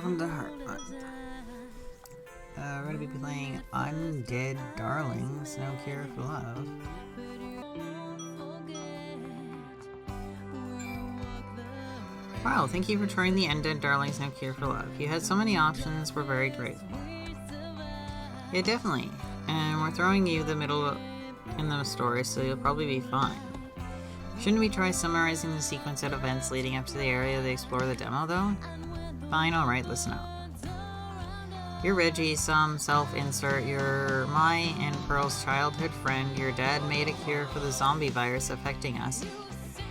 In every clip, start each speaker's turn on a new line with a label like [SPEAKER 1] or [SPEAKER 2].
[SPEAKER 1] welcome to Heartland. We're going to be playing Undead Darlings, No Cure for Love. Wow, thank you for trying the Undead Darlings, No Cure for Love. You had so many options, we're very grateful. Yeah, definitely. And we're throwing you the middle in the story, so you'll probably be fine. Shouldn't we try summarizing the sequence of events leading up to the area they explore the demo, though? Fine, alright, listen up. You're Reggie, some self-insert. You're my and Pearl's childhood friend. Your dad made a cure for the zombie virus affecting us.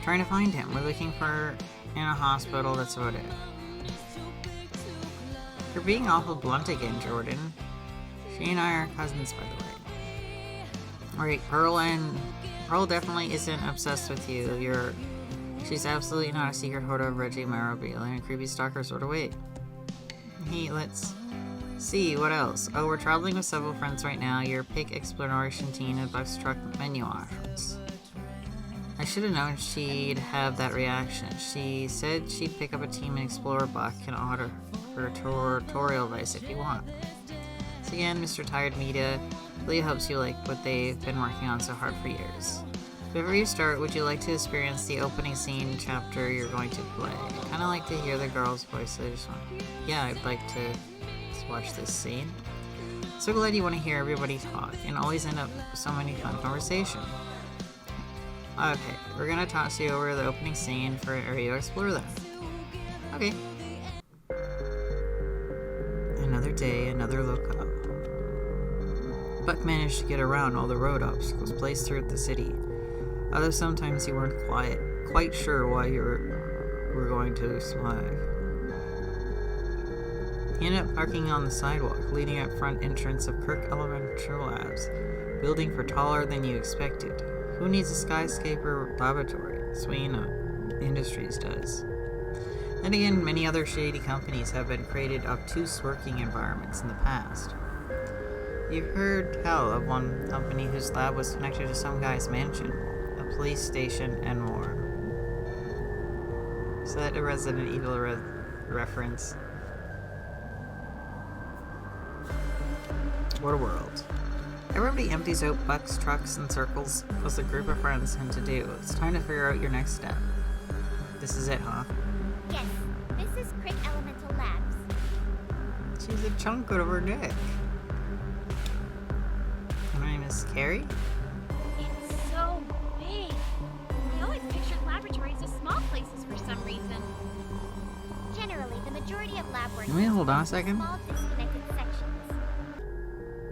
[SPEAKER 1] Trying to find him. We're looking for in a hospital, that's about it. You're being awful blunt again, Jordan. She and I are cousins, by the way. Alright, Pearl definitely isn't obsessed with you. She's absolutely not a secret photo of Reggie Marabile in a creepy stalker sort of way. Hey, let's see, what else? Oh, we're traveling with several friends right now. Your pick exploration team at Buck's truck menu options. I should have known she'd have that reaction. She said she'd pick up a team and explore Buck and order her tutorial advice if you want. So again, Mr. Tired Media really hopes you like what they've been working on so hard for years. Before you start, would you like to experience the opening scene chapter you're going to play? I kind of like to hear the girls' voices. Yeah, I'd like to watch this scene. So glad you want to hear everybody talk and always end up with so many fun conversation. Okay, we're gonna toss you over the opening scene for area to explore then. Okay. Another day, another lookout. Buck managed to get around all the road obstacles placed throughout the city. Although sometimes you weren't quite sure why you were going to survive. He ended up parking on the sidewalk leading up front entrance of Kirk Elementary Labs, building for taller than you expected. Who needs a skyscraper laboratory? Swain Industries does. Then again, many other shady companies have been created obtuse working environments in the past. You've heard tell of one company whose lab was connected to some guy's mansion, a police station, and more. Is that a Resident Evil reference? What a world. Everybody empties out Buck's trucks in circles, as a group of friends tend to do. It's time to figure out your next step. This is it, huh?
[SPEAKER 2] Yes, this is Crick Elemental Labs.
[SPEAKER 1] She's a chunk out of her neck. My name is Carrie?
[SPEAKER 2] It's so big. I always pictured laboratories as small places for some reason. Generally, the majority of lab work
[SPEAKER 1] Can we hold on a second?
[SPEAKER 2] small disconnected sections.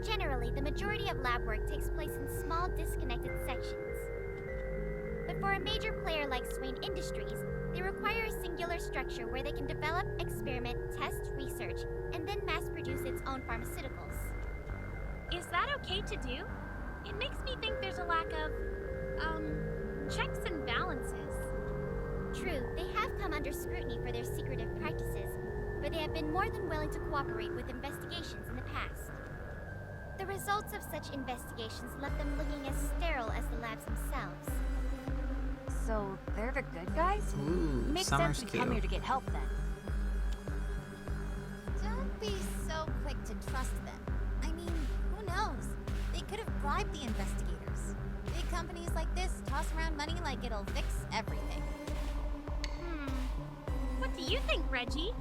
[SPEAKER 2] Generally, the majority of lab work takes place in small disconnected sections. But for a major player like Swain Industries, they require a singular structure where they can develop, experiment, test, research, and then mass produce its own pharmaceuticals.
[SPEAKER 3] Is that okay to do? It makes me think there's a lack of, checks and balances.
[SPEAKER 2] True, they have come under scrutiny for their secretive practices, but they have been more than willing to cooperate with investigations in the past. The results of such investigations left them looking as sterile as the labs themselves.
[SPEAKER 4] So they're the good guys?
[SPEAKER 1] Ooh,
[SPEAKER 4] Makes
[SPEAKER 1] Summer's
[SPEAKER 4] sense to
[SPEAKER 1] cute.
[SPEAKER 4] come here to get help then.
[SPEAKER 5] Don't be so quick to trust them. I mean, who knows? They could have bribed the investigators. Big companies like this toss around money like it'll fix everything.
[SPEAKER 3] What do you think, Reggie?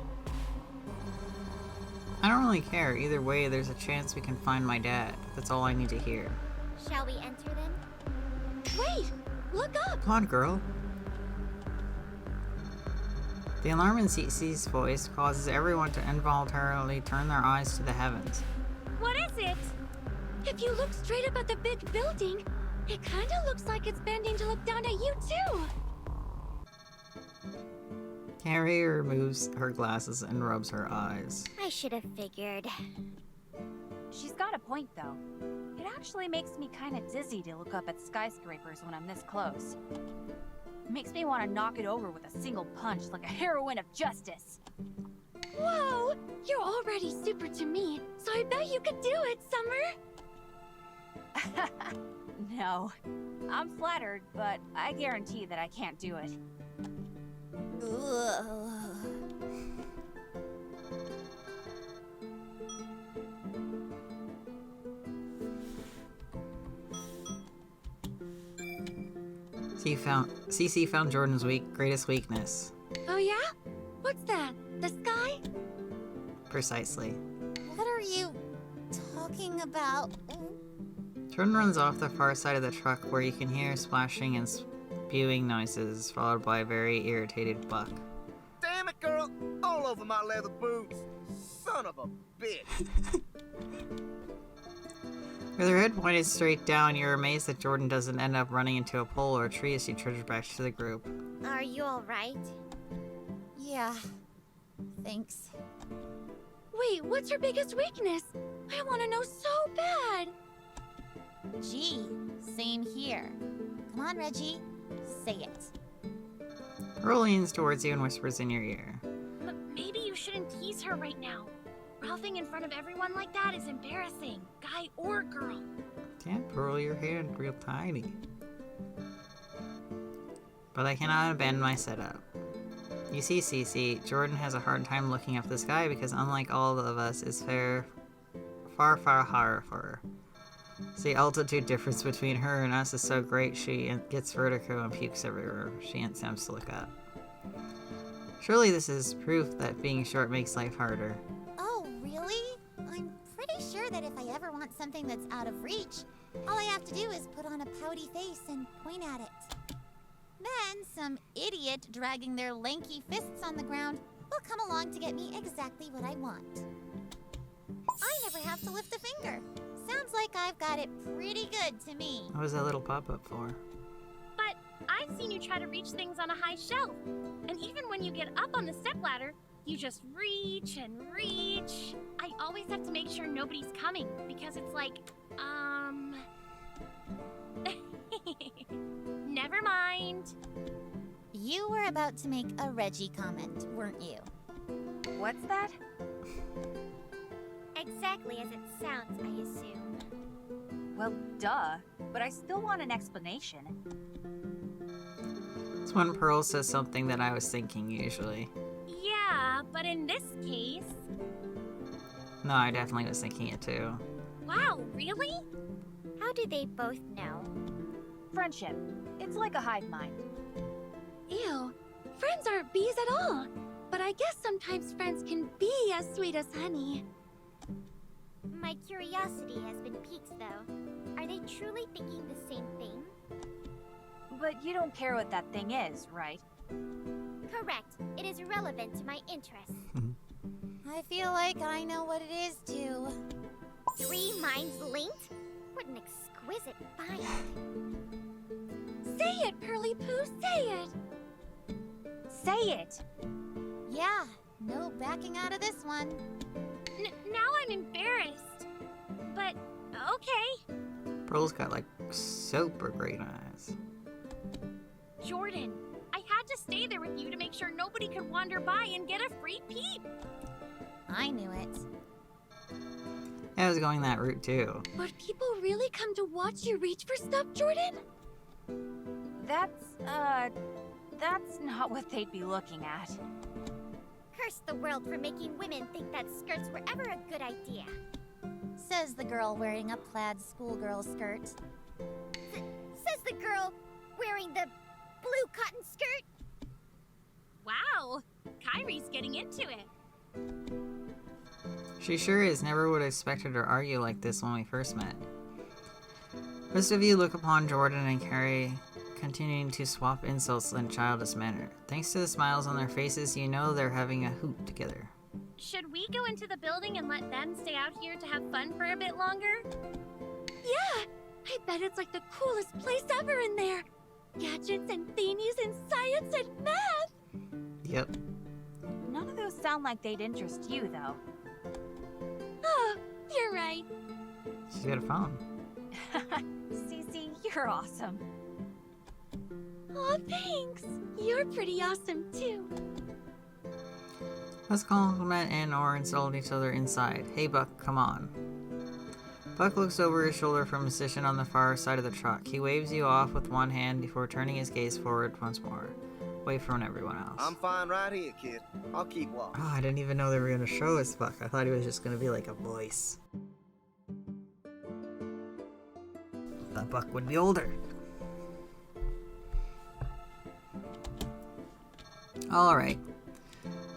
[SPEAKER 1] I don't really care. Either way, there's a chance we can find my dad. That's all I need to hear.
[SPEAKER 2] Shall we enter then?
[SPEAKER 3] Wait! Look up!
[SPEAKER 1] Come on, girl. The alarm in Cece's voice causes everyone to involuntarily turn their eyes to the heavens.
[SPEAKER 3] What is it?
[SPEAKER 6] If you look straight up at the big building, it kinda looks like it's bending to look down at you too.
[SPEAKER 1] Carrie removes her glasses and rubs her eyes.
[SPEAKER 2] I should have figured.
[SPEAKER 4] She's got a point though. It actually makes me kinda dizzy to look up at skyscrapers when I'm this close. Makes me want to knock it over with a single punch like a heroine of justice.
[SPEAKER 6] Whoa! You're already super to me, so I bet you could do it, Summer!
[SPEAKER 4] No. I'm flattered, but I guarantee that I can't do it.
[SPEAKER 1] CC found Jordan's greatest weakness.
[SPEAKER 6] Oh yeah? What's that? The sky?
[SPEAKER 1] Precisely.
[SPEAKER 5] What are you talking about?
[SPEAKER 1] Jordan runs off the far side of the truck where you can hear splashing and spewing noises, followed by a very irritated Buck.
[SPEAKER 7] Damn it, girl! All over my leather boots! Son of a bitch!
[SPEAKER 1] With her head pointed straight down, you're amazed that Jordan doesn't end up running into a pole or a tree as she trudges back to the group.
[SPEAKER 2] Are you alright?
[SPEAKER 5] Yeah. Thanks.
[SPEAKER 6] Wait, what's her biggest weakness? I want to know so bad.
[SPEAKER 5] Gee, same here. Come on, Reggie. Say it.
[SPEAKER 1] Pearl leans towards you and whispers in your ear.
[SPEAKER 3] But maybe you shouldn't tease her right now. Ralphing in front of everyone like that is embarrassing, guy or girl.
[SPEAKER 1] Can't Pearl your hand real tiny. But I cannot abandon my setup. You see, Cece, Jordan has a hard time looking up at the sky because unlike all of us, it's far higher for her. So the altitude difference between her and us is so great she gets vertigo and pukes everywhere she attempts to look up. Surely this is proof that being short makes life harder.
[SPEAKER 5] Oh, really? I'm pretty sure that if I ever want something that's out of reach, all I have to do is put on a pouty face and point at it. Then some idiot dragging their lanky fists on the ground will come along to get me exactly what I want. I never have to lift a finger. Sounds like I've got it pretty good to me.
[SPEAKER 1] What was that little pop-up for?
[SPEAKER 3] But I've seen you try to reach things on a high shelf. And even when you get up on the stepladder, you just reach and reach. I always have to make sure nobody's coming because it's like, never mind.
[SPEAKER 5] You were about to make a Reggie comment, weren't you?
[SPEAKER 4] What's that?
[SPEAKER 2] Exactly as it sounds, I assume.
[SPEAKER 4] Well, duh. But I still want an explanation.
[SPEAKER 1] It's when Pearl says something that I was thinking usually.
[SPEAKER 3] Yeah, but in this case...
[SPEAKER 1] No, I definitely was thinking it too.
[SPEAKER 3] Wow, really?
[SPEAKER 2] How do they both know?
[SPEAKER 4] Friendship. It's like a hive mind.
[SPEAKER 6] Ew, friends aren't bees at all. But I guess sometimes friends can be as sweet as honey.
[SPEAKER 2] My curiosity has been piqued, though. Are they truly thinking the same thing?
[SPEAKER 4] But you don't care what that thing is, right?
[SPEAKER 2] Correct. It is irrelevant to my interests.
[SPEAKER 5] I feel like I know what it is, too.
[SPEAKER 2] 3 minds linked? What an exquisite find.
[SPEAKER 6] Say it, Pearly Poo, say it!
[SPEAKER 4] Say it!
[SPEAKER 5] Yeah, no backing out of this one.
[SPEAKER 3] Now I'm embarrassed. But, okay.
[SPEAKER 1] Pearl's got like super great eyes.
[SPEAKER 3] Jordan, I had to stay there with you to make sure nobody could wander by and get a free peep.
[SPEAKER 5] I knew it.
[SPEAKER 1] I was going that route too.
[SPEAKER 6] But people really come to watch you reach for stuff, Jordan?
[SPEAKER 4] That's not what they'd be looking at.
[SPEAKER 2] Curse the world for making women think that skirts were ever a good idea.
[SPEAKER 5] Says the girl wearing a plaid schoolgirl skirt.
[SPEAKER 2] Says the girl wearing the blue cotton skirt.
[SPEAKER 3] Wow, Kyrie's getting into it.
[SPEAKER 1] She sure is. Never would have expected her to argue like this when we first met. Most of you look upon Jordan and Carrie continuing to swap insults in a childish manner. Thanks to the smiles on their faces, you know they're having a hoot together.
[SPEAKER 3] Should we go into the building and let them stay out here to have fun for a bit longer?
[SPEAKER 6] Yeah! I bet it's like the coolest place ever in there! Gadgets and thingies and science and math!
[SPEAKER 1] Yep.
[SPEAKER 4] None of those sound like they'd interest you, though.
[SPEAKER 6] Oh, you're right.
[SPEAKER 1] She's got a phone.
[SPEAKER 4] Cece, you're awesome.
[SPEAKER 6] Aw, thanks! You're pretty awesome, too.
[SPEAKER 1] Let's compliment and or insult each other inside. Hey Buck, come on. Buck looks over his shoulder from his position on the far side of the truck. He waves you off with one hand before turning his gaze forward once more, away from everyone else.
[SPEAKER 7] I'm fine right here, kid. I'll keep walking.
[SPEAKER 1] Oh, I didn't even know they were going to show us Buck. I thought he was just going to be like a voice. Thought Buck would be older. Alright.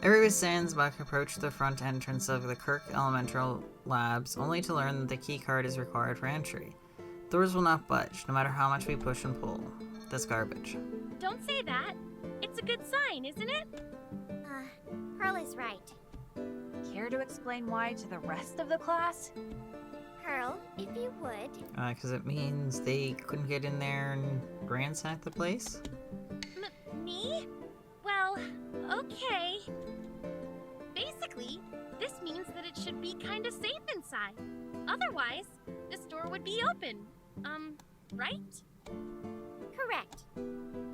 [SPEAKER 1] Every Sandbuck approached the front entrance of the Kirk Elemental Labs, only to learn that the key card is required for entry. Doors will not budge, no matter how much we push and pull. That's garbage.
[SPEAKER 3] Don't say that. It's a good sign, isn't it?
[SPEAKER 2] Pearl is right.
[SPEAKER 4] Care to explain why to the rest of the class?
[SPEAKER 2] Pearl, if you would.
[SPEAKER 1] Because it means they couldn't get in there and ransack the place?
[SPEAKER 3] Me? Well, okay. Basically, this means that it should be kind of safe inside. Otherwise, this door would be open. Right?
[SPEAKER 2] Correct.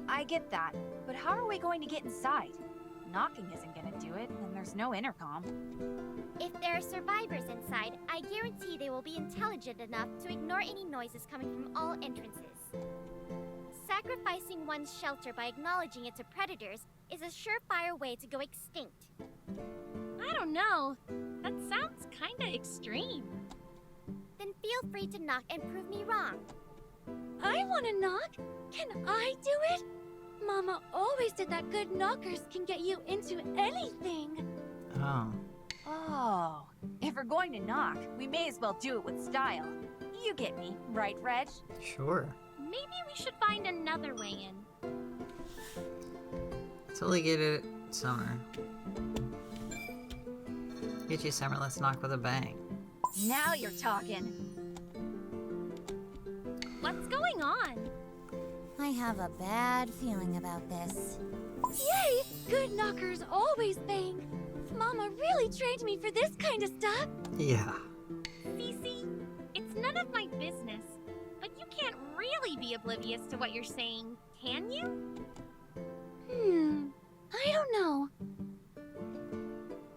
[SPEAKER 4] I get that, but how are we going to get inside? Knocking isn't gonna do it, and there's no intercom.
[SPEAKER 2] If there are survivors inside, I guarantee they will be intelligent enough to ignore any noises coming from all entrances. Sacrificing one's shelter by acknowledging it to predators is a surefire way to go extinct.
[SPEAKER 3] I don't know. That sounds kinda extreme.
[SPEAKER 2] Then feel free to knock and prove me wrong.
[SPEAKER 6] I want to knock. Can I do it? Mama always said that good knockers can get you into anything.
[SPEAKER 1] Oh.
[SPEAKER 4] Oh, if we're going to knock, we may as well do it with style. You get me, right, Reg?
[SPEAKER 1] Sure.
[SPEAKER 3] Maybe we should find another way in.
[SPEAKER 1] Totally get it, Summer. Get you, Summer. Let's knock with a bang.
[SPEAKER 4] Now you're talking.
[SPEAKER 3] What's going on?
[SPEAKER 5] I have a bad feeling about this.
[SPEAKER 6] Yay! Good knockers always bang. Mama really trained me for this kind of stuff.
[SPEAKER 1] Yeah.
[SPEAKER 3] Cece, it's none of my business, but you can't really be oblivious to what you're saying, can you?
[SPEAKER 6] I don't know.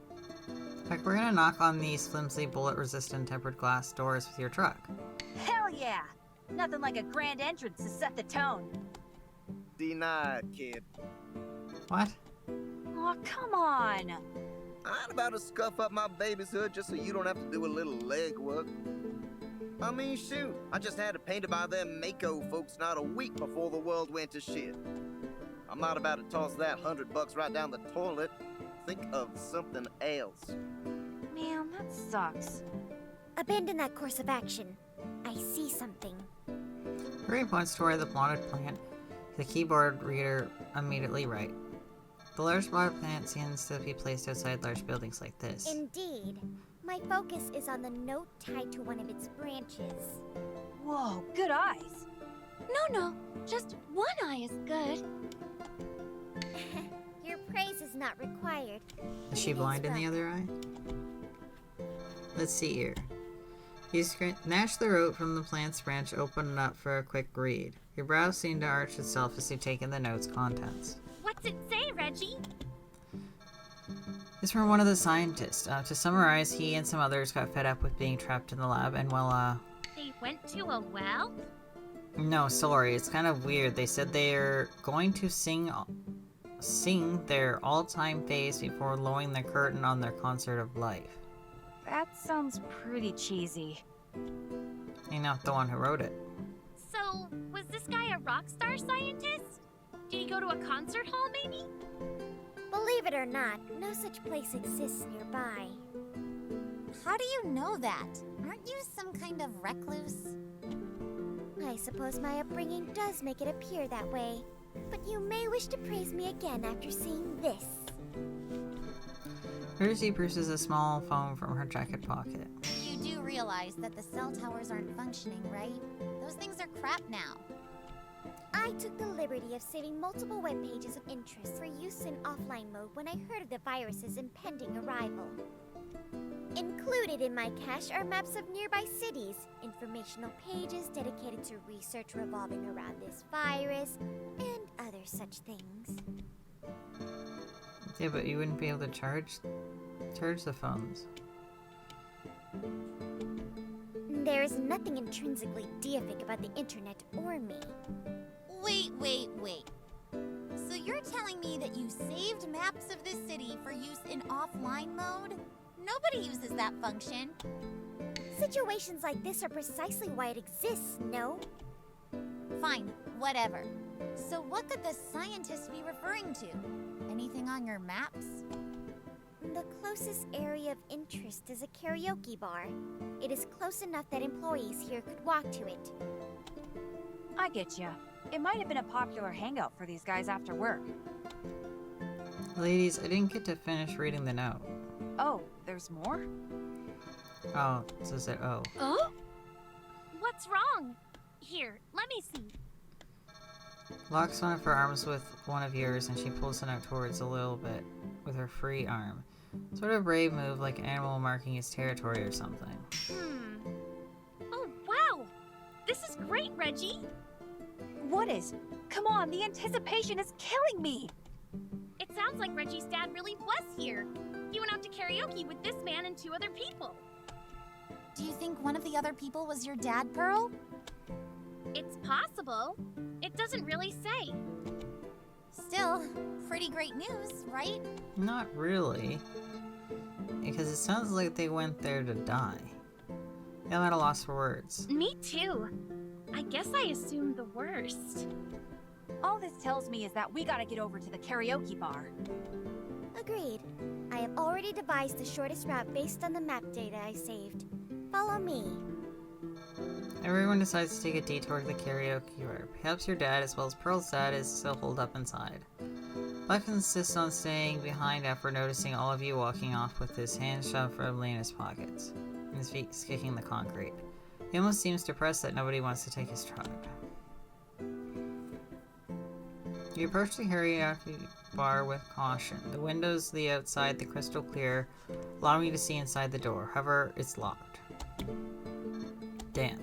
[SPEAKER 1] In fact, we're gonna knock on these flimsy, bullet-resistant tempered glass doors with your truck.
[SPEAKER 4] Hell yeah! Nothing like a grand entrance to set the tone.
[SPEAKER 7] Denied, kid.
[SPEAKER 1] What?
[SPEAKER 4] Aw, come on!
[SPEAKER 7] I ain't about to scuff up my baby's hood just so you don't have to do a little legwork. I mean, shoot, I just had it painted by them Mako folks not a week before the world went to shit. I'm not about to toss that $100 right down the toilet. Think of something else.
[SPEAKER 4] Man, that sucks.
[SPEAKER 2] Abandon that course of action. I see something.
[SPEAKER 1] Ray points toward the blotted plant. The keyboard reader immediately right. The large blotted plant seems to be placed outside large buildings like this.
[SPEAKER 2] Indeed. My focus is on the note tied to one of its branches.
[SPEAKER 4] Whoa, good eyes.
[SPEAKER 6] No, just one eye is good.
[SPEAKER 2] Your praise is not required.
[SPEAKER 1] Is she blind in the other eye? Let's see here. You snatch the rope from the plant's branch, open it up for a quick read. Your brow seemed to arch itself as you take in the note's contents.
[SPEAKER 3] What's it say, Reggie?
[SPEAKER 1] It's from one of the scientists. To summarize, he and some others got fed up with being trapped in the lab and, well,
[SPEAKER 3] They went to a well?
[SPEAKER 1] no, sorry, it's kind of weird. They said they're going to sing their all-time phase before lowering the curtain on their concert of life.
[SPEAKER 4] That sounds pretty cheesy.
[SPEAKER 1] You're not the one who wrote it.
[SPEAKER 3] So, was this guy a rock star scientist? Did he go to a concert hall, maybe?
[SPEAKER 2] Believe it or not, no such place exists nearby.
[SPEAKER 5] How do you know that? Aren't you some kind of recluse?
[SPEAKER 2] I suppose my upbringing does make it appear that way. But you may wish to praise me again after seeing this.
[SPEAKER 1] Rosie produces a small phone from her jacket pocket.
[SPEAKER 5] You do realize that the cell towers aren't functioning, right? Those things are crap now.
[SPEAKER 2] I took the liberty of saving multiple web pages of interest for use in offline mode when I heard of the virus's impending arrival. Included in my cache are maps of nearby cities, informational pages dedicated to research revolving around this virus, and other such things.
[SPEAKER 1] Yeah, but you wouldn't be able to charge the phones.
[SPEAKER 2] There's nothing intrinsically deific about the internet or me.
[SPEAKER 5] Wait. So you're telling me that you saved maps of this city for use in offline mode? Nobody uses that function.
[SPEAKER 2] Situations like this are precisely why it exists, no?
[SPEAKER 5] Fine, whatever. So what could the scientist be referring to? Anything on your maps?
[SPEAKER 2] The closest area of interest is a karaoke bar. It is close enough that employees here could walk to it.
[SPEAKER 4] I get ya. It might have been a popular hangout for these guys after work.
[SPEAKER 1] Ladies, I didn't get to finish reading the note.
[SPEAKER 4] Oh, there's more?
[SPEAKER 1] Oh, it says it. Oh.
[SPEAKER 3] Oh? What's wrong? Here, let me see.
[SPEAKER 1] Locks one of her arms with one of yours, and she pulls the note towards a little bit with her free arm. Sort of brave move, like an animal marking its territory or something.
[SPEAKER 3] Oh, wow! This is great, Reggie!
[SPEAKER 4] What is? Come on, the anticipation is killing me!
[SPEAKER 3] It sounds like Reggie's dad really was here. He went out to karaoke with this man and 2 other people.
[SPEAKER 5] Do you think one of the other people was your dad, Pearl?
[SPEAKER 3] It's possible. It doesn't really say.
[SPEAKER 5] Still, pretty great news, right?
[SPEAKER 1] Not really. Because it sounds like they went there to die. I'm at a loss for words.
[SPEAKER 3] Me too. I guess I assumed the worst.
[SPEAKER 4] All this tells me is that we gotta get over to the karaoke bar.
[SPEAKER 2] Agreed. I have already devised the shortest route based on the map data I saved. Follow me.
[SPEAKER 1] Everyone decides to take a detour to the karaoke bar. Perhaps your dad, as well as Pearl's dad, is still holed up inside. Buck insists on staying behind after noticing all of you walking off with his hands shoved firmly in his pockets, and his feet kicking the concrete. He almost seems depressed that nobody wants to take his truck. You approach the karaoke bar with caution. The windows to the outside, the crystal clear, allowing you to see inside the door. However, it's locked. Damn.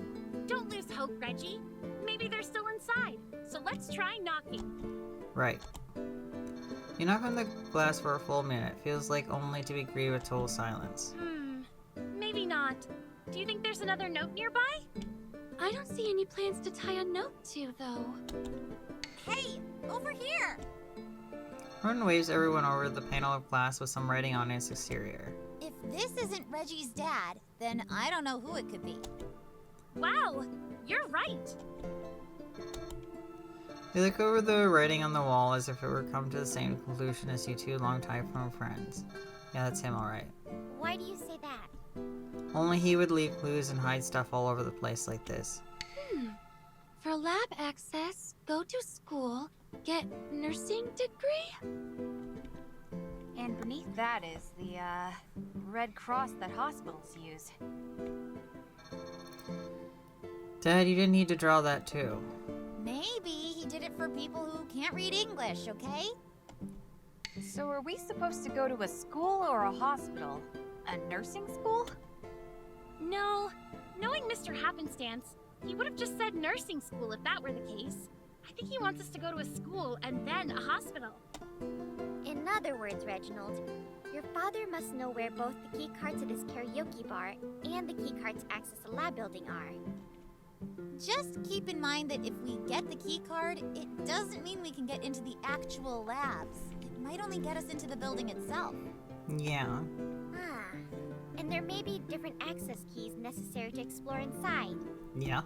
[SPEAKER 3] Don't lose hope, Reggie. Maybe they're still inside. So let's try knocking.
[SPEAKER 1] Right. You knock on the glass for a full minute. Feels like only to be greeted with total silence.
[SPEAKER 3] Maybe not. Do you think there's another note nearby?
[SPEAKER 6] I don't see any plans to tie a note to, though.
[SPEAKER 5] Hey, over here!
[SPEAKER 1] Horton waves everyone over the panel of glass with some writing on its exterior.
[SPEAKER 5] If this isn't Reggie's dad, then I don't know who it could be.
[SPEAKER 3] Wow, you're right.
[SPEAKER 1] They look over the writing on the wall as if it were come to the same conclusion as you 2 longtime friends. Yeah, that's him, alright.
[SPEAKER 2] Why do you say that?
[SPEAKER 1] Only he would leave clues and hide stuff all over the place like this.
[SPEAKER 6] For lab access, go to school, get nursing degree?
[SPEAKER 4] And beneath that is the, Red Cross that hospitals use.
[SPEAKER 1] Dad, you didn't need to draw that too.
[SPEAKER 5] Maybe he did it for people who can't read English, okay?
[SPEAKER 4] So are we supposed to go to a school or a hospital? A nursing school?
[SPEAKER 3] No, knowing Mr. Happenstance, he would have just said nursing school if that were the case. I think he wants us to go to a school and then a hospital.
[SPEAKER 2] In other words, Reginald, your father must know where both the key cards to this karaoke bar and the key card to access the lab building are.
[SPEAKER 5] Just keep in mind that if we get the key card, it doesn't mean we can get into the actual labs. It might only get us into the building itself.
[SPEAKER 1] Yeah.
[SPEAKER 2] Ah, and there may be different access keys necessary to explore inside.
[SPEAKER 1] Yeah.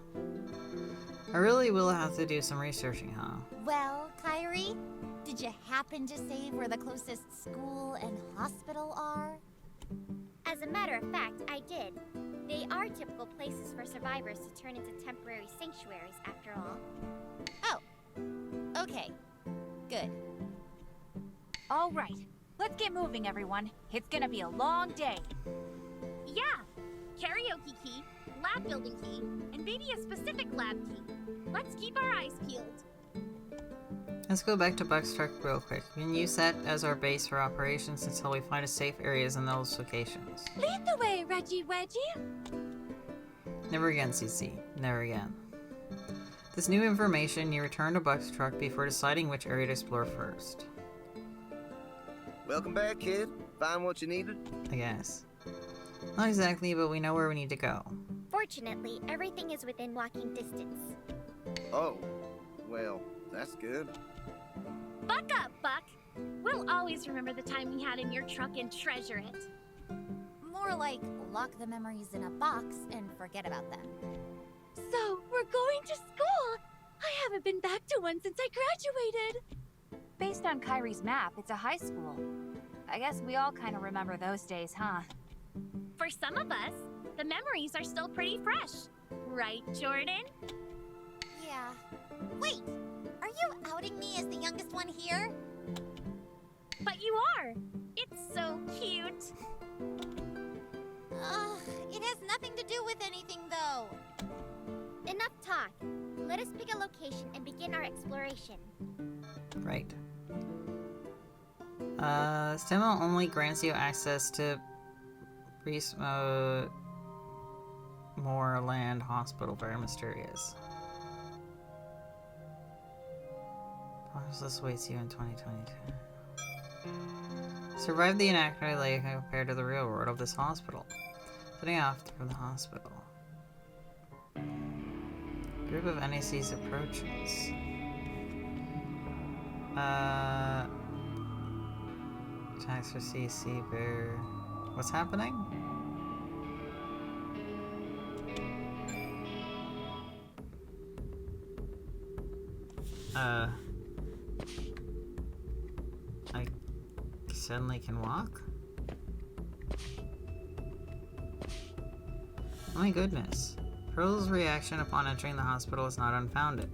[SPEAKER 1] I really will have to do some researching, huh?
[SPEAKER 5] Well, Kyrie, did you happen to say where the closest school and hospital are?
[SPEAKER 2] As a matter of fact, I did. They are typical places for survivors to turn into temporary sanctuaries, after all.
[SPEAKER 5] Oh. Okay. Good.
[SPEAKER 4] All right, let's get moving, everyone. It's gonna be a long day.
[SPEAKER 3] Yeah, karaoke key, lab building key, and maybe a specific lab key. Let's keep our eyes peeled.
[SPEAKER 1] Let's go back to Buck's truck real quick. We can use that as our base for operations until we find a safe areas in those locations.
[SPEAKER 6] Lead the way, Reggie Wedgie!
[SPEAKER 1] Never again, CC. Never again. This new information, you return to Buck's truck before deciding which area to explore first.
[SPEAKER 7] Welcome back, kid. Find what you needed?
[SPEAKER 1] I guess. Not exactly, but we know where we need to go.
[SPEAKER 2] Fortunately, everything is within walking distance.
[SPEAKER 7] Oh, well, that's good.
[SPEAKER 3] Buck up, Buck! We'll always remember the time we had in your truck and treasure it.
[SPEAKER 5] More like lock the memories in a box and forget about them.
[SPEAKER 6] So, we're going to school! I haven't been back to one since I graduated!
[SPEAKER 4] Based Based on Kyrie's map, it's a high school. I guess we all kind of remember those days, huh?
[SPEAKER 3] For some of us, the memories are still pretty fresh. Right, Jordan?
[SPEAKER 5] Yeah. Wait, are you outing me as the youngest one here?
[SPEAKER 3] But you are! It's so cute!
[SPEAKER 5] It has nothing to do with anything, though.
[SPEAKER 2] Enough talk. Let us pick a location and begin our exploration.
[SPEAKER 1] Right. This demo only grants you access to Moorland Hospital. Very mysterious. This awaits you in 2022. Survive the inaccurate lake compared to the real world of this hospital. Setting off through the hospital. Group of NACs approaches. Attacks for CC Bear. What's happening? I suddenly can walk? Oh my goodness. Pearl's reaction upon entering the hospital is not unfounded.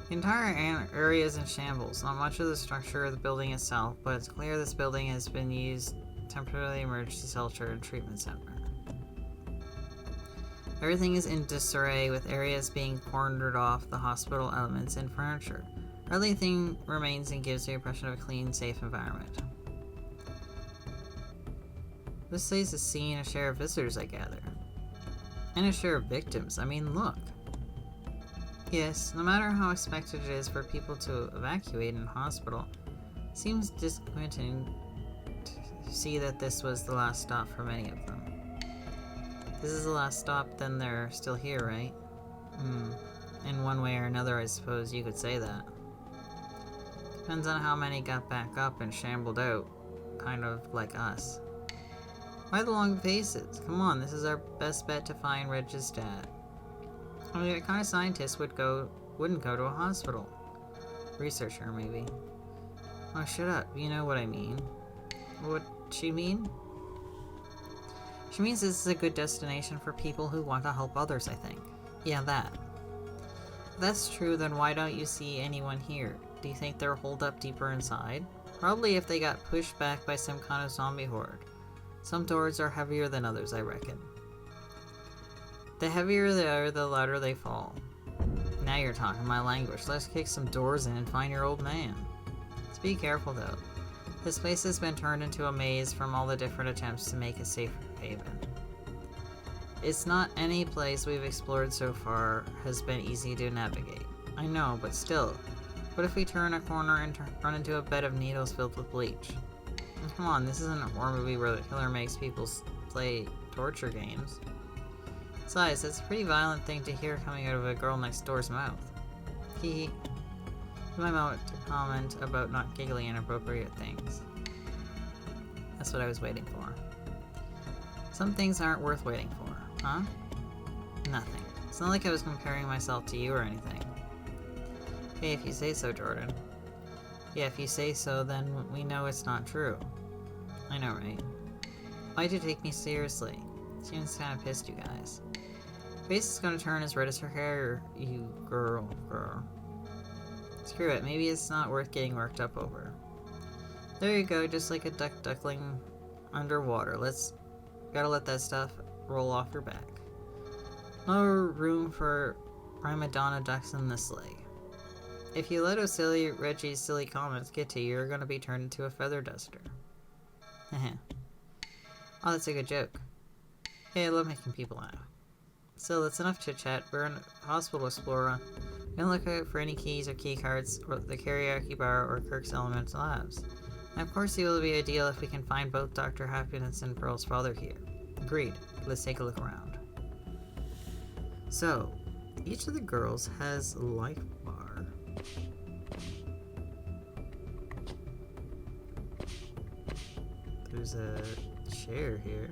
[SPEAKER 1] The entire area is in shambles, not much of the structure of the building itself, but it's clear this building has been used temporarily emergency shelter and treatment center. Everything is in disarray, with areas being cornered off the hospital elements and furniture. Hardly anything remains and gives the impression of a clean, safe environment. This place is seeing a share of visitors, I gather. And a share of victims. I mean, look. Yes, no matter how expected it is for people to evacuate in a hospital, it seems disappointing to see that this was the last stop for many of them. This is the last stop, then they're still here, right? In one way or another, I suppose you could say that. Depends on how many got back up and shambled out, kind of like us. Why the long faces? Come on, this is our best bet to find Reg's dad. I mean, what kind of scientist wouldn't go to a hospital? Researcher, maybe. Oh, shut up. You know what I mean. What she mean? She means this is a good destination for people who want to help others, I think. Yeah, that. If that's true, then why don't you see anyone here? Do you think they're holed up deeper inside? Probably if they got pushed back by some kind of zombie horde. Some doors are heavier than others, I reckon. The heavier they are, the louder they fall. Now you're talking my language. Let's kick some doors in and find your old man. Just be careful, though. This place has been turned into a maze from all the different attempts to make a safer haven. It's not any place we've explored so far has been easy to navigate. I know, but still. What if we turn a corner and run into a bed of needles filled with bleach? Come on, this isn't a horror movie where the killer makes people play torture games. Besides, it's a pretty violent thing to hear coming out of a girl next door's mouth. Hee hee. My moment to comment about not giggling inappropriate things. That's what I was waiting for. Some things aren't worth waiting for, huh? Nothing. It's not like I was comparing myself to you or anything. Hey, if you say so, Jordan. Yeah, if you say so, then we know it's not true. I know, right? Why'd you take me seriously? Seems kinda pissed, you guys. Face is gonna turn as red as her hair, you girl. Screw it, maybe it's not worth getting worked up over. There you go, just like a duckling underwater. Gotta let that stuff roll off your back. No room for prima donna ducks in this lake. If you let Reggie's silly comments get to you, you're gonna be turned into a feather duster. Heh. Oh, that's a good joke. Hey, I love making people laugh. So that's enough chit chat. We're in a hospital explorer. Gonna look out for any keys or key cards, or the karaoke bar, or Kirk's Elemental Labs. And of course, it will be ideal if we can find both Dr. Happiness and Pearl's father here. Agreed. Let's take a look around. So, each of the girls has a life bar. There's a chair here.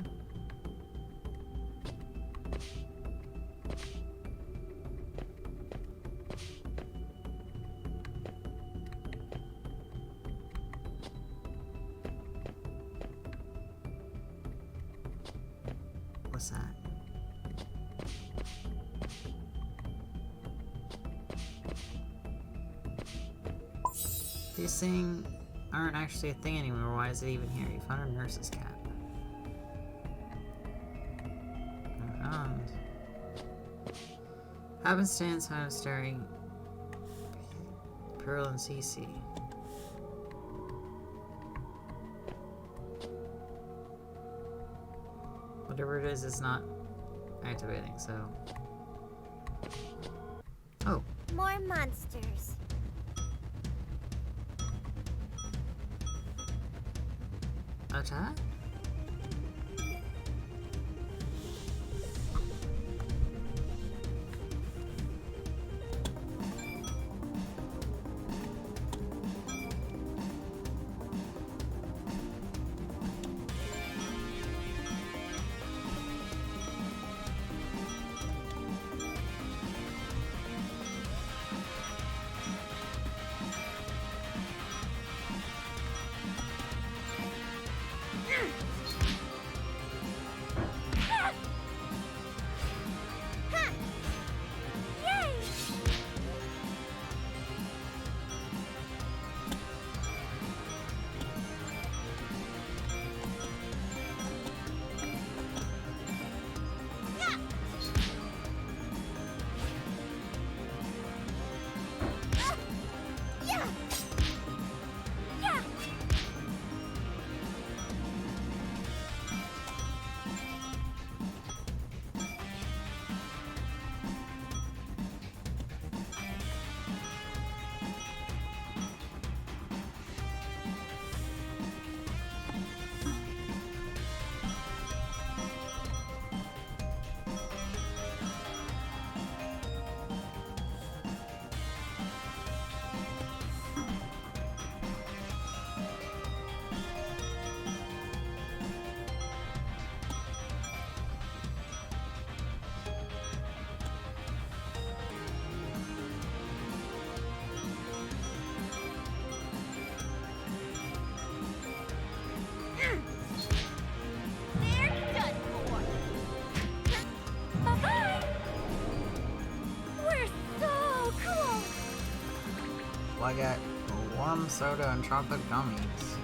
[SPEAKER 1] These things aren't actually a thing anymore. Why is it even here? You found a nurse's cap. And happenstance, kind of staring. Pearl and CC. Whatever it is, it's not activating, so. Oh.
[SPEAKER 2] More monsters.
[SPEAKER 1] Attack? Well, I got warm soda and chocolate gummies.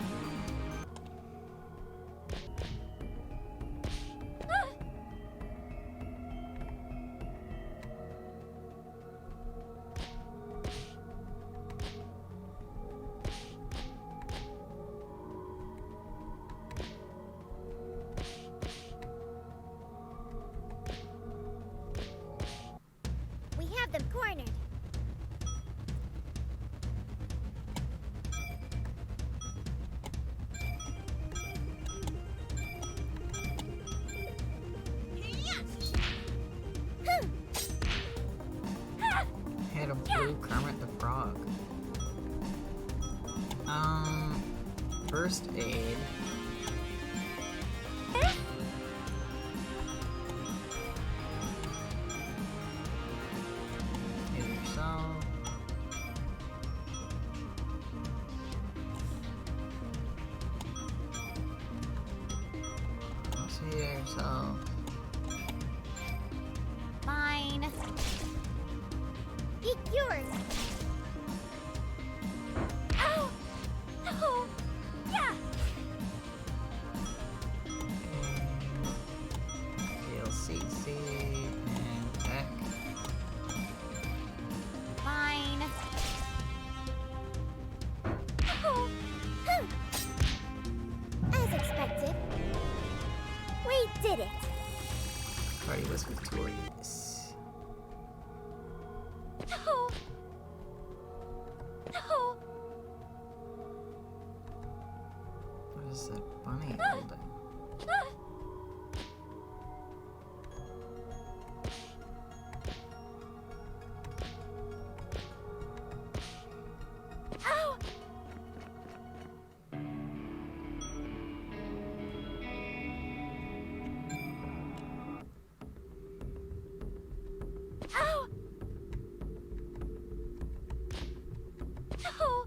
[SPEAKER 2] We have them cornered.
[SPEAKER 1] Hit a blue Kermit the Frog. First aid. Heal yourself. See yourself.
[SPEAKER 2] Fine. Eat yours.
[SPEAKER 6] Ow! Oh! Yeah!
[SPEAKER 1] Heal CC and Peck.
[SPEAKER 2] Fine.
[SPEAKER 6] Oh!
[SPEAKER 2] As expected. We did it.
[SPEAKER 1] Party was victorious.
[SPEAKER 6] No! No!
[SPEAKER 1] What is that bunny holding?
[SPEAKER 6] Ow! Ow! No!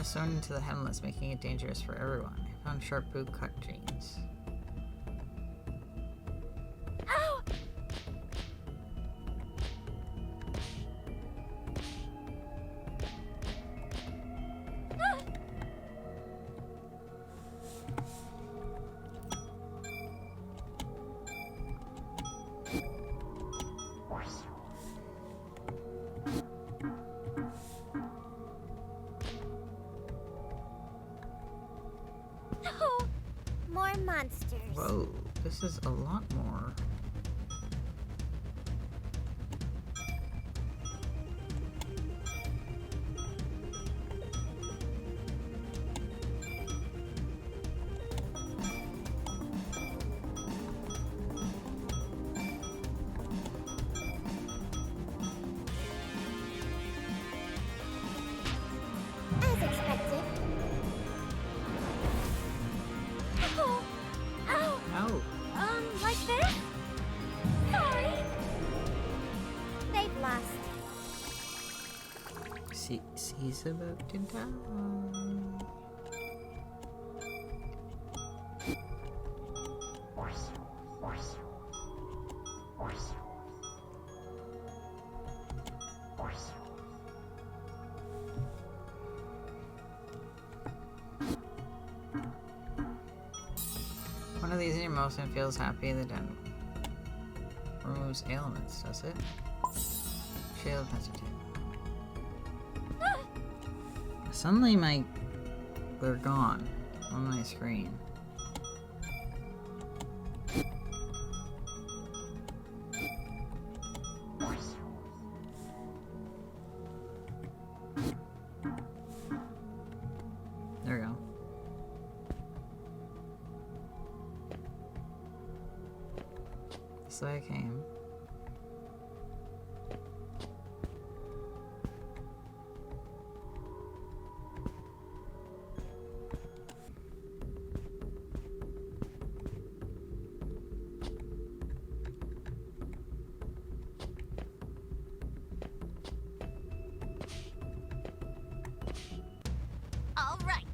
[SPEAKER 1] has sewn into the hemless, making it dangerous for everyone. I found sharp boot cut jeans.
[SPEAKER 6] Ow! No!
[SPEAKER 2] More monsters.
[SPEAKER 1] Whoa, this is a lot more.
[SPEAKER 2] As expected.
[SPEAKER 6] Oh! Ow!
[SPEAKER 1] Oh,
[SPEAKER 6] Like this? Sorry!
[SPEAKER 2] They've lost.
[SPEAKER 1] he's about to die. One of these in your motion feels happy, the den removes ailments, does it? Shield hesitate. Suddenly they're gone on my screen. There we go. This way I came.
[SPEAKER 2] All right.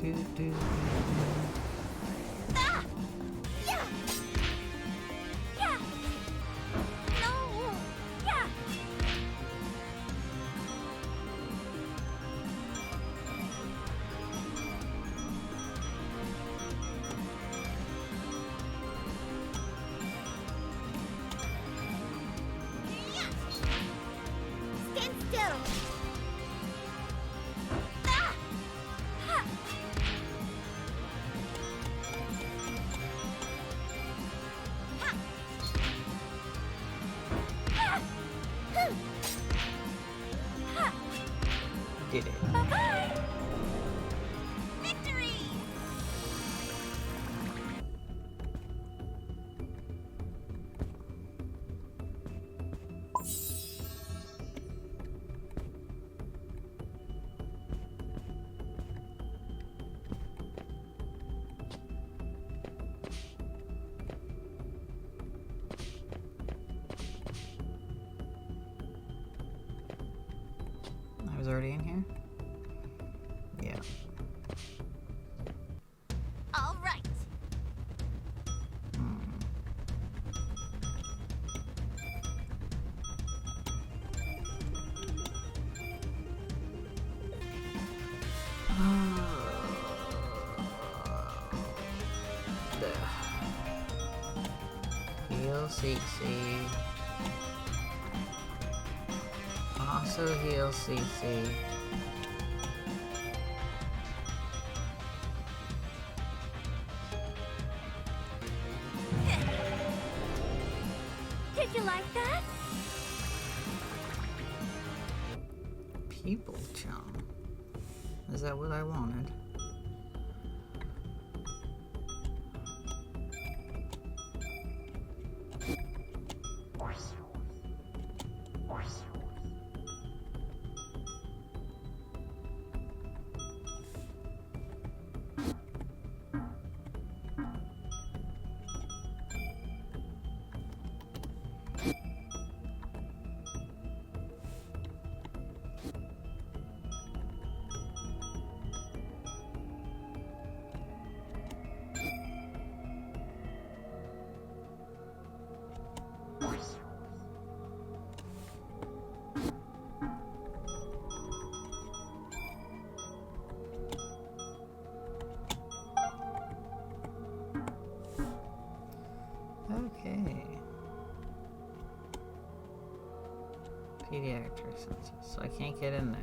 [SPEAKER 1] Do, do, do, do.
[SPEAKER 2] Ah! Yeah!
[SPEAKER 6] Yeah! No! Yeah!
[SPEAKER 2] Stand still.
[SPEAKER 6] Ah! Ha!
[SPEAKER 2] Ha!
[SPEAKER 6] Ah!
[SPEAKER 2] Huh.
[SPEAKER 6] Ha!
[SPEAKER 1] Did it.
[SPEAKER 6] Bye-bye!
[SPEAKER 2] Victory!
[SPEAKER 1] I was already in here? Yeah.
[SPEAKER 2] All right.
[SPEAKER 1] Heal CC. Also heal CC.
[SPEAKER 6] Did you like that?
[SPEAKER 1] People chum. Is that what I wanted? Pediatric census, so I can't get in there.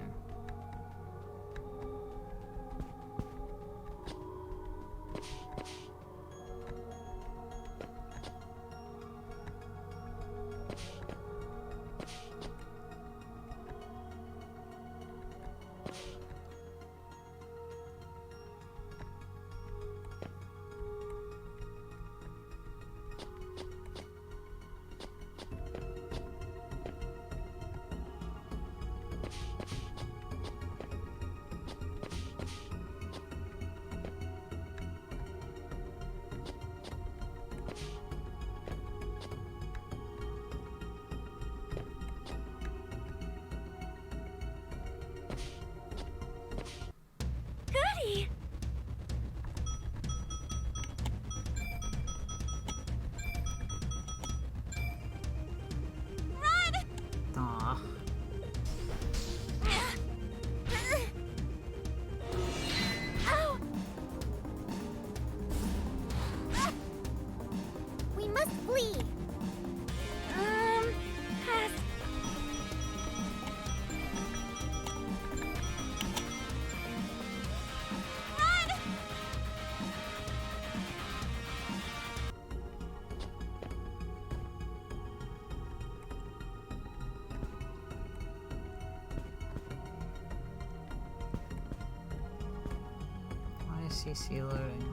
[SPEAKER 6] Goody!
[SPEAKER 1] Aw.
[SPEAKER 6] Ow!
[SPEAKER 2] We must flee.
[SPEAKER 6] Pass.
[SPEAKER 1] Why is CC loading?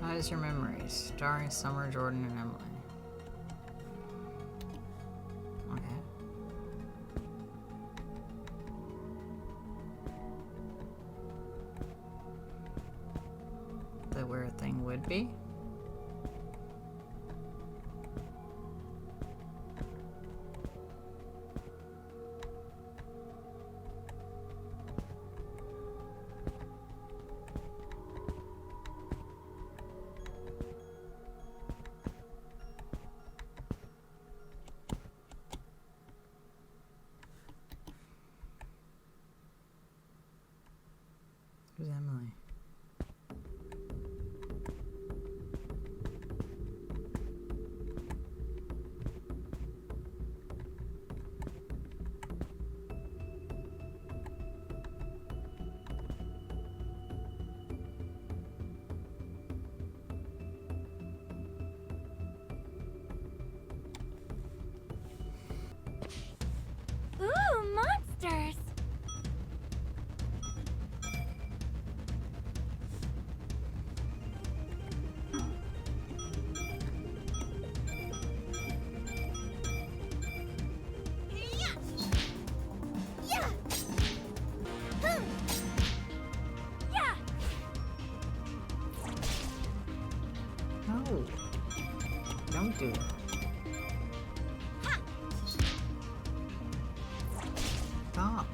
[SPEAKER 1] How is your memories? Starring Summer, Jordan, and Emily. Okay. That where a thing would be? Who's Emily?
[SPEAKER 6] Ooh, monsters! Yeah!
[SPEAKER 1] No. Don't do that. Stop.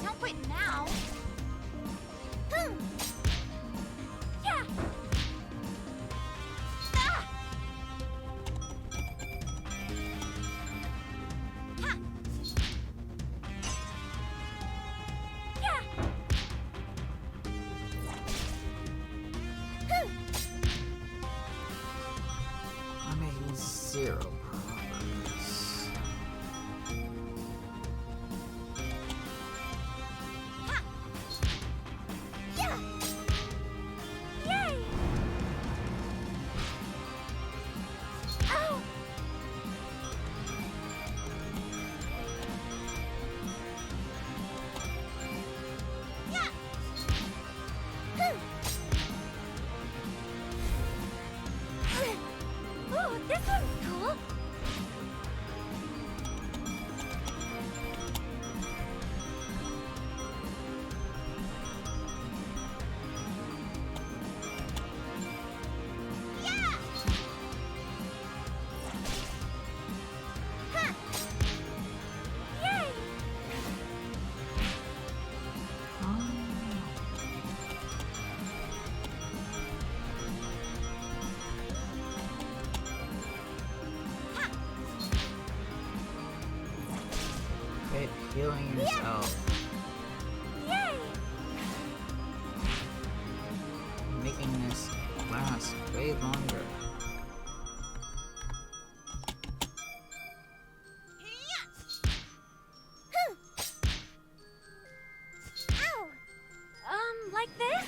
[SPEAKER 4] Don't quit now.
[SPEAKER 6] Yeah! Ah! Yeah!
[SPEAKER 1] I'm making zero progress.
[SPEAKER 6] Yay! Ow! Ooh, this one's cool!
[SPEAKER 1] healing yourself.
[SPEAKER 6] Yay!
[SPEAKER 1] Making this last way longer.
[SPEAKER 6] Like this?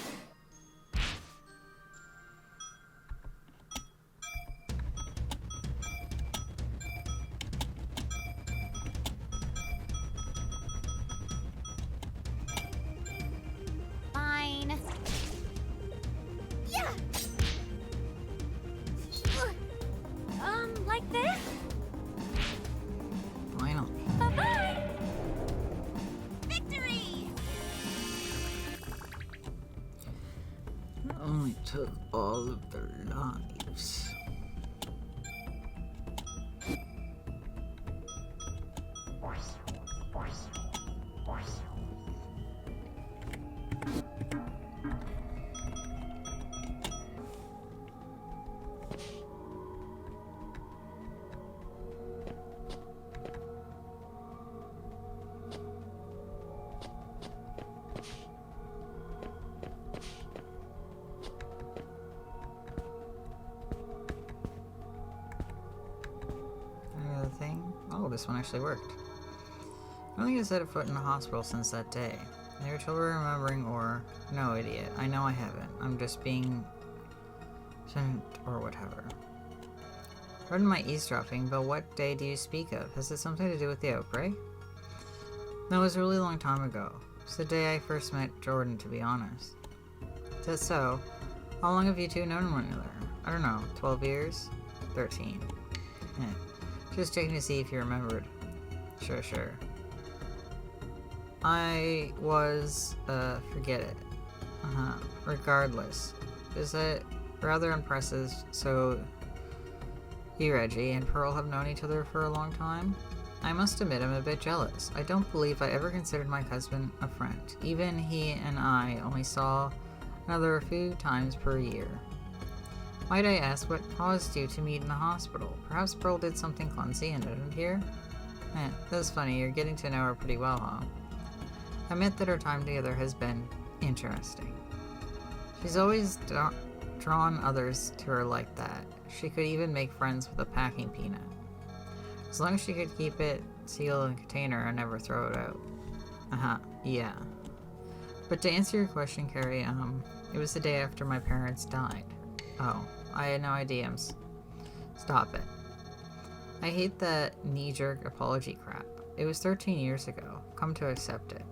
[SPEAKER 5] Fine. Yeah.
[SPEAKER 6] Like this?
[SPEAKER 1] Finally.
[SPEAKER 6] Bye-bye!
[SPEAKER 5] Victory!
[SPEAKER 1] It only took all of their lives. Another thing? Oh, this one actually worked. I don't think I set a foot in the hospital since that day. Never trouble remembering or... No, idiot. I know I haven't. I'm just being... sent or whatever. Pardon my eavesdropping, but what day do you speak of? Has it something to do with the outbreak? No, it was a really long time ago. It's the day I first met Jordan, to be honest. Is that so? How long have you two known one another? I don't know, 12 years? 13. Just checking to see if you remembered. Sure. I was, forget it. Regardless. Is it rather impressive, so you, Reggie, and Pearl have known each other for a long time? I must admit I'm a bit jealous. I don't believe I ever considered my husband a friend. Even he and I only saw another a few times per year. Might I ask what caused you to meet in the hospital? Perhaps Pearl did something clumsy and didn't hear? That's funny. You're getting to know her pretty well, huh? I admit that our time together has been interesting. She's always drawn others to her like that. She could even make friends with a packing peanut. As long as she could keep it sealed in a container and never throw it out. Yeah. But to answer your question, Carrie, it was the day after my parents died. Oh, I had no idea. Stop it. I hate that knee-jerk apology crap. It was 13 years ago. Come to accept it.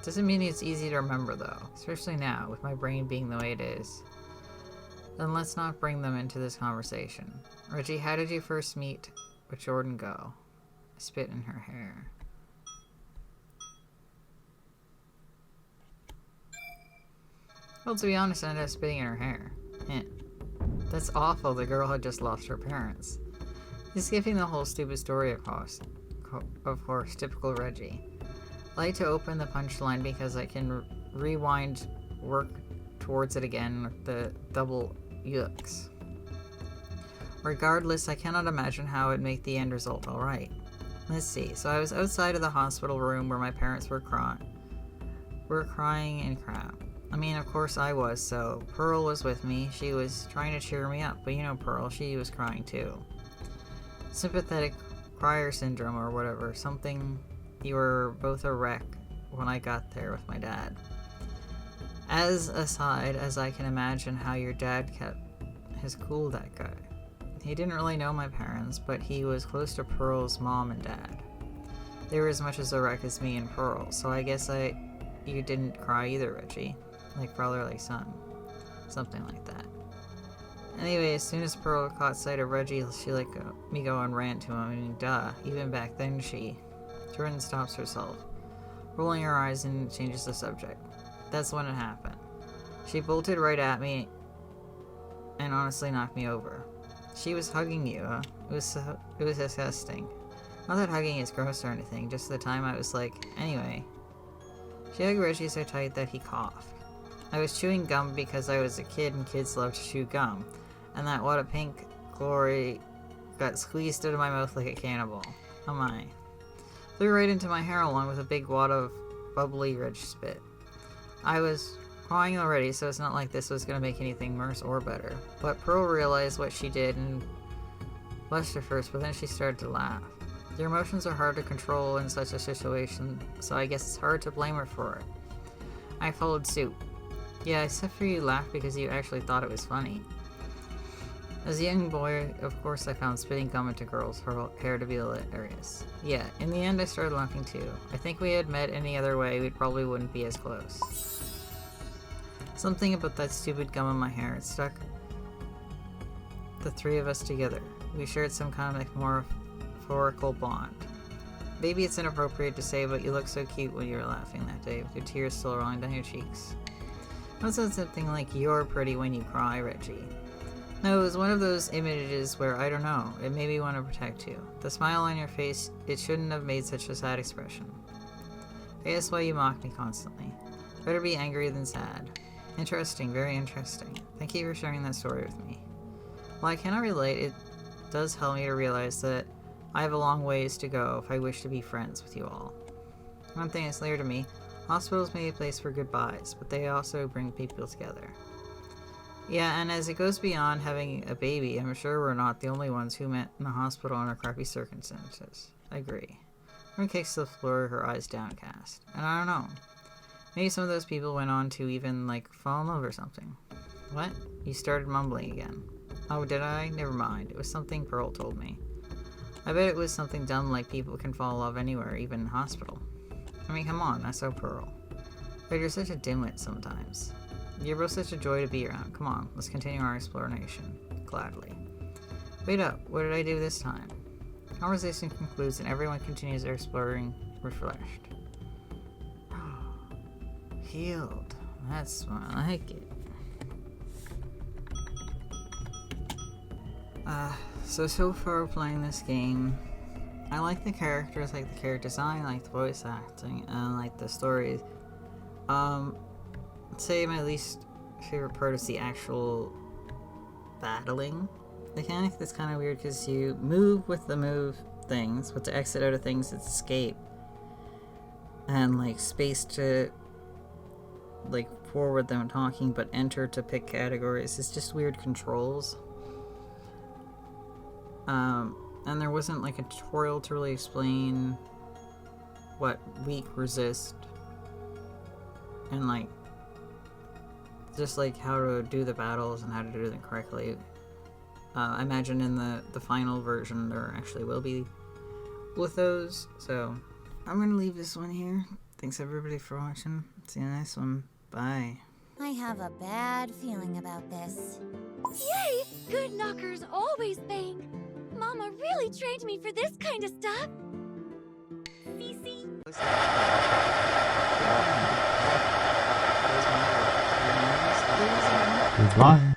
[SPEAKER 1] Doesn't mean it's easy to remember, though. Especially now, with my brain being the way it is. Then let's not bring them into this conversation. Reggie, how did you first meet with Jordan go? I spit in her hair. Well, to be honest, I ended up spitting in her hair. That's awful. The girl had just lost her parents. He's skipping the whole stupid story, of course, typical Reggie. I like to open the punchline because I can rewind, work towards it again with the double yucks. Regardless, I cannot imagine how it would make the end result alright. Let's see. So I was outside of the hospital room where my parents were crying and crap. I mean, of course I was, so Pearl was with me. She was trying to cheer me up, but you know Pearl, she was crying too. Sympathetic crier syndrome or whatever, something. You were both a wreck when I got there with my dad. As aside, as I can imagine how your dad kept his cool, that guy. He didn't really know my parents, but he was close to Pearl's mom and dad. They were as much as a wreck as me and Pearl, so I guess you didn't cry either, Reggie. Like brother, like son. Something like that. Anyway, as soon as Pearl caught sight of Reggie, she let me go and ran to him. I mean, duh. Even back then, Jordan stops herself, rolling her eyes and changes the subject. That's when it happened. She bolted right at me and honestly knocked me over. She was hugging you, huh? It was disgusting. Not that hugging is gross or anything, just the time I was like, anyway. She hugged Reggie so tight that he coughed. I was chewing gum because I was a kid and kids love to chew gum, and that what a pink glory got squeezed out of my mouth like a cannibal. Oh my. Flew right into my hair along with a big wad of bubbly red spit. I was crying already, so it's not like this was gonna make anything worse or better. But Pearl realized what she did and blushed at first, but then she started to laugh. Your emotions are hard to control in such a situation, so I guess it's hard to blame her for it. I followed suit. Yeah, except for you laughed because you actually thought it was funny. As a young boy, of course I found spitting gum into girls' hair to be hilarious. Yeah, in the end I started laughing too. I think we had met any other way, we probably wouldn't be as close. Something about that stupid gum in my hair, it stuck the three of us together. We shared some kind of metaphorical bond. Maybe it's inappropriate to say, but you looked so cute when you were laughing that day, with your tears still rolling down your cheeks. I said something like, "You're pretty when you cry, Reggie." No, it was one of those images where, I don't know, it made me want to protect you. The smile on your face, it shouldn't have made such a sad expression. I guess why you mock me constantly. Better be angry than sad. Interesting, very interesting. Thank you for sharing that story with me. While I cannot relate, it does help me to realize that I have a long ways to go if I wish to be friends with you all. One thing is clear to me, hospitals may be a place for goodbyes, but they also bring people together. Yeah, and as it goes beyond having a baby, I'm sure we're not the only ones who met in the hospital under crappy circumstances. I agree. Rin kicks the floor, her eyes downcast. And I don't know. Maybe some of those people went on to even, like, fall in love or something. What? You started mumbling again. Oh, did I? Never mind. It was something Pearl told me. I bet it was something dumb like people can fall in love anywhere, even in hospital. I mean, come on, that's so Pearl. But you're such a dimwit sometimes. You're both such a joy to be around. Come on, let's continue our exploration. Gladly. Wait up, what did I do this time? Conversation concludes and everyone continues their exploring, refreshed. Healed. That's why I like it. So far playing this game, I like the characters, like the character design, like the voice acting, and like the stories. I'd say my least favorite part is the actual battling mechanic. That's kind of weird because you move with the move things, but to exit out of things it's escape. And like space to like forward them talking, but enter to pick categories. It's just weird controls. And there wasn't like a tutorial to really explain what weak, resist, and like just like how to do the battles and how to do them correctly. I imagine in the final version there actually will be with those. So I'm gonna leave this one here. Thanks everybody for watching. See you in the next one. Bye.
[SPEAKER 5] I have a bad feeling about this.
[SPEAKER 6] Yay! Good knockers always bang. Mama really trained me for this kind of stuff.
[SPEAKER 3] Cece.
[SPEAKER 8] Goodbye.